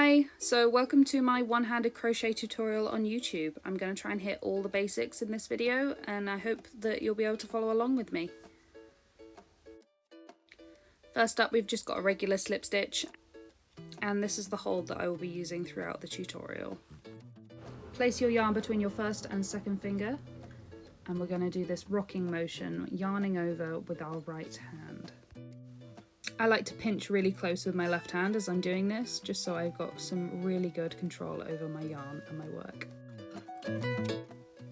Hi, so welcome to my one-handed crochet tutorial on YouTube. I'm going to try and hit all the basics in this video and I hope that you'll be able to follow along with me. First up, we've just got a regular slip stitch and this is the hold that I will be using throughout the tutorial. Place your yarn between your first and second finger and we're going to do this rocking motion, yarning over with our right hand. I like to pinch really close with my left hand as I'm doing this, just so I've got some really good control over my yarn and my work.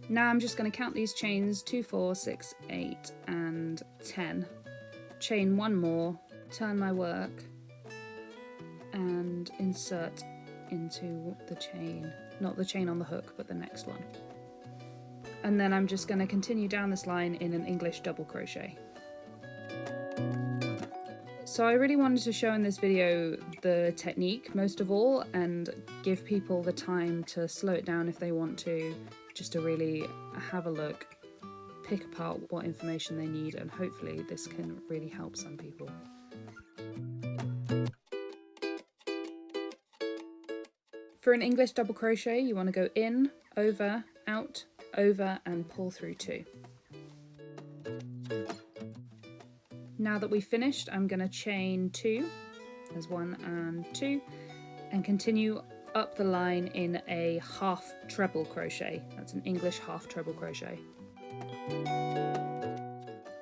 Now I'm just going to count these chains 2, 4, 6, 8 and 10. Chain one more, turn my work and insert into the chain, not the chain on the hook but the next one. And then I'm just going to continue down this line in an English double crochet. So I really wanted to show in this video the technique most of all and give people the time to slow it down if they want to, just to really have a look, pick apart what information they need, and hopefully this can really help some people. For an English double crochet you want to go in, over, out, over and pull through 2. Now that we've finished, I'm going to chain 2, there's 1 and 2, and continue up the line in a half treble crochet. That's an English half treble crochet.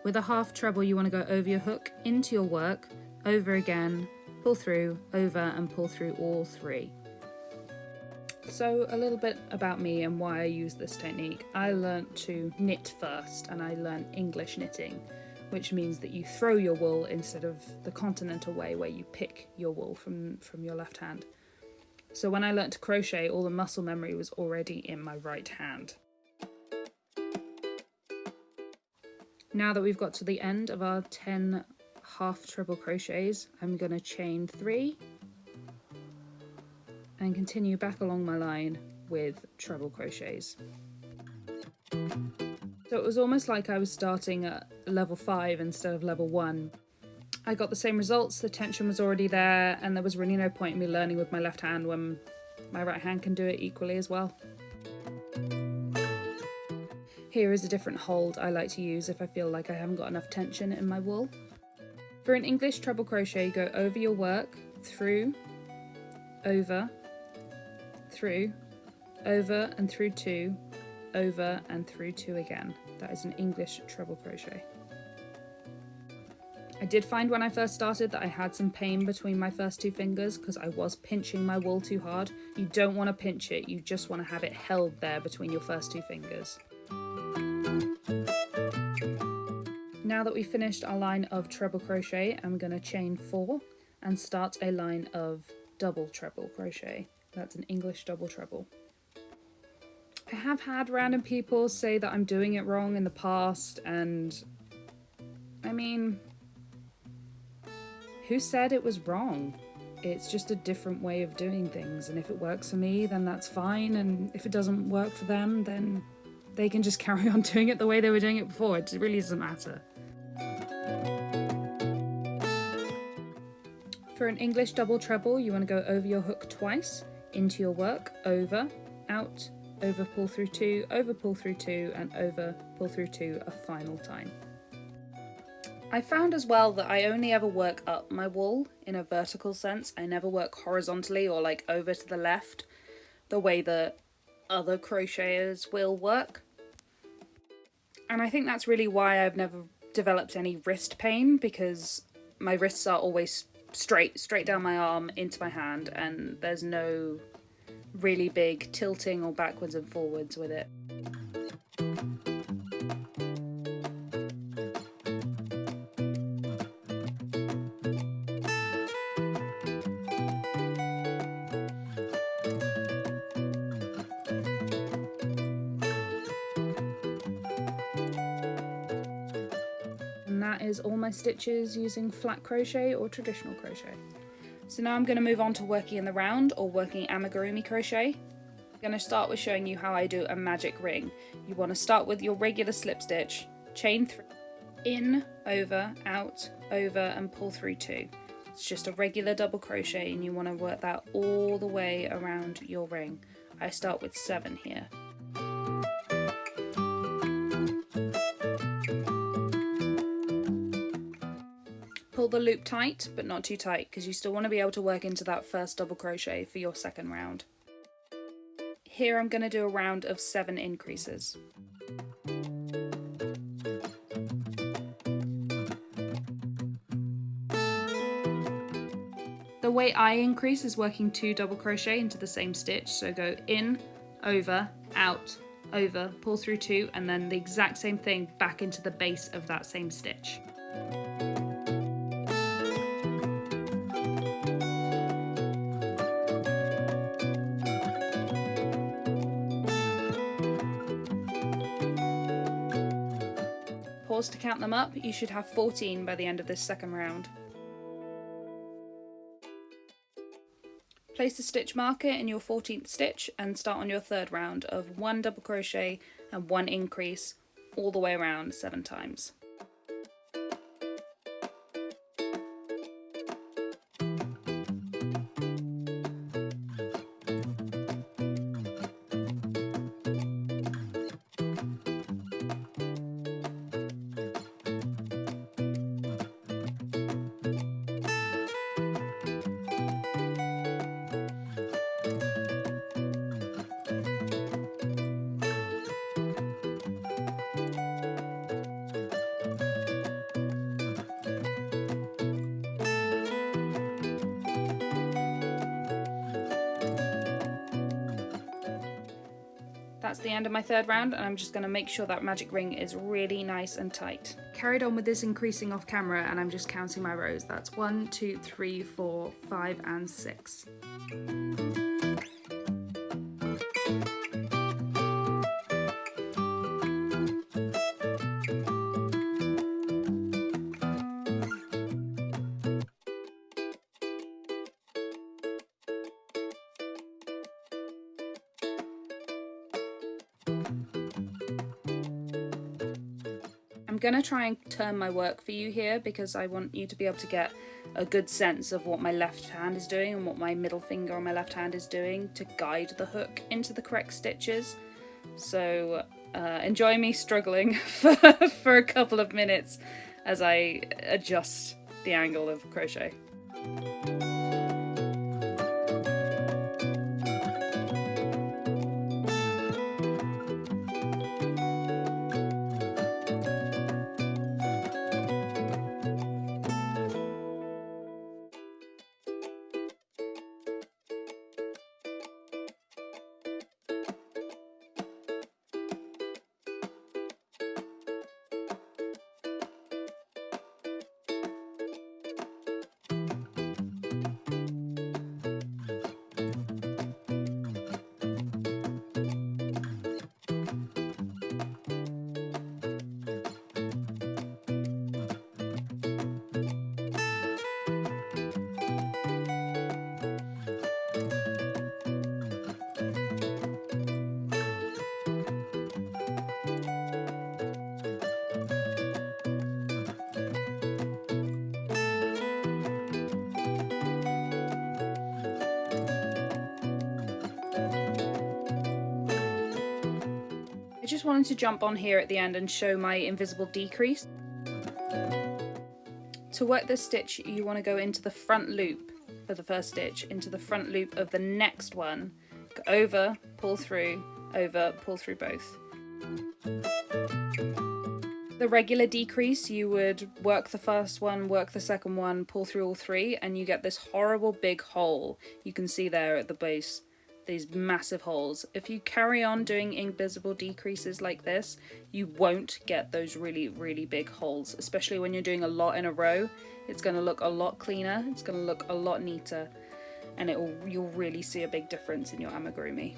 With a half treble you want to go over your hook, into your work, over again, pull through, over and pull through all 3. So a little bit about me and why I use this technique. I learnt to knit first and I learnt English knitting, which means that you throw your wool instead of the continental way where you pick your wool from your left hand. So when I learnt to crochet, all the muscle memory was already in my right hand. Now that we've got to the end of our 10 half treble crochets, I'm going to chain 3 and continue back along my line with treble crochets. So it was almost like I was starting at level 5 instead of level 1. I got the same results, the tension was already there, and there was really no point in me learning with my left hand when my right hand can do it equally as well. Here is a different hold I like to use if I feel like I haven't got enough tension in my wool. For an English treble crochet, you go over your work, through, over, through, over and through 2, over and through 2 again. That is an English treble crochet. I did find when I first started that I had some pain between my first 2 fingers because I was pinching my wool too hard. You don't want to pinch it, you just want to have it held there between your first 2 fingers. Now that we've finished our line of treble crochet, I'm going to chain 4 and start a line of double treble crochet. That's an English double treble. I have had random people say that I'm doing it wrong in the past, and I mean, who said it was wrong? It's just a different way of doing things, and if it works for me then that's fine, and if it doesn't work for them then they can just carry on doing it the way they were doing it before. It really doesn't matter. For an English double treble you want to go over your hook twice, into your work, over, out, over pull through 2, over pull through 2 and over pull through 2 a final time. I found as well that I only ever work up my wool in a vertical sense. I never work horizontally or like over to the left the way that other crocheters will work. And I think that's really why I've never developed any wrist pain, because my wrists are always straight down my arm into my hand and there's no really big tilting or backwards and forwards with it. And that is all my stitches using flat crochet or traditional crochet. So now I'm going to move on to working in the round or working amigurumi crochet. I'm going to start with showing you how I do a magic ring. You want to start with your regular slip stitch, chain 3, in, over, out, over and pull through 2. It's just a regular double crochet, and you want to work that all the way around your ring. I start with 7 here. Pull the loop tight, but not too tight, because you still want to be able to work into that first double crochet for your second round. Here I'm going to do a round of 7 increases. The way I increase is working 2 double crochet into the same stitch, so go in, over, out, over, pull through 2, and then the exact same thing back into the base of that same stitch. Pause to count them up. You should have 14 by the end of this second round. Place the stitch marker in your 14th stitch and start on your third round of 1 double crochet and 1 increase all the way around 7 times. That's the end of my third round, and I'm just going to make sure that magic ring is really nice and tight. Carried on with this increasing off camera, and I'm just counting my rows. That's 1, 2, 3, 4, 5 and 6. I'm going to try and turn my work for you here, because I want you to be able to get a good sense of what my left hand is doing and what my middle finger on my left hand is doing to guide the hook into the correct stitches. So enjoy me struggling for a couple of minutes as I adjust the angle of crochet. I just wanted to jump on here at the end and show my invisible decrease. To work this stitch, you want to go into the front loop of the first stitch, into the front loop of the next one, go over, pull through, over, pull through both. The regular decrease, you would work the first one, work the second one, pull through all 3, and you get this horrible big hole. You can see there at the base, these massive holes. If you carry on doing invisible decreases like this, you won't get those really, really big holes, especially when you're doing a lot in a row. It's going to look a lot cleaner, it's going to look a lot neater, and you'll really see a big difference in your amigurumi.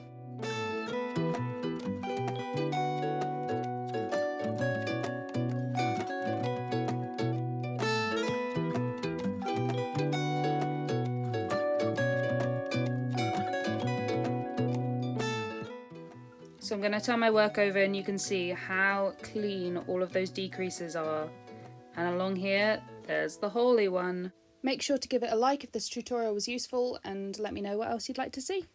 So I'm going to turn my work over and you can see how clean all of those decreases are. And along here, there's the holy one. Make sure to give it a like if this tutorial was useful and let me know what else you'd like to see.